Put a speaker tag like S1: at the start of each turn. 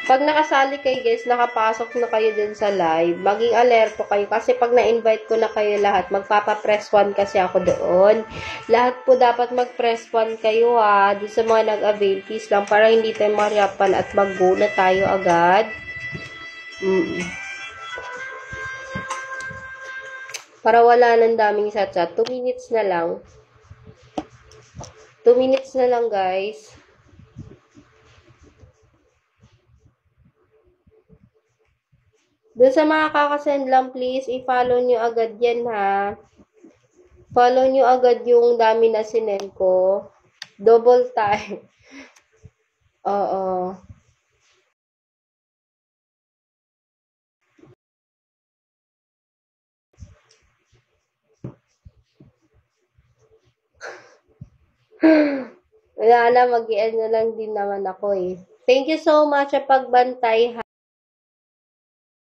S1: Pag nakasali kayo guys, nakapasok na kayo dun sa live, maging alerto kayo kasi pag na-invite ko na kayo lahat, magpapa-press 1 kasi ako doon. Lahat po dapat mag-press 1 kayo dun sa mga nag-avail, please lang para hindi tayo mariapan at mag-go na tayo agad. Para wala nang daming sa chat. 2 minutes na lang. 2 minutes na lang guys. Doon sa mga kakasend lang, please, i-follow nyo agad yan, ha. Follow nyo agad yung dami na sinend ko. Double time. Oo. Wala na, mag-i-end na lang din naman ako, eh. Thank you so much sa pagbantay, ha.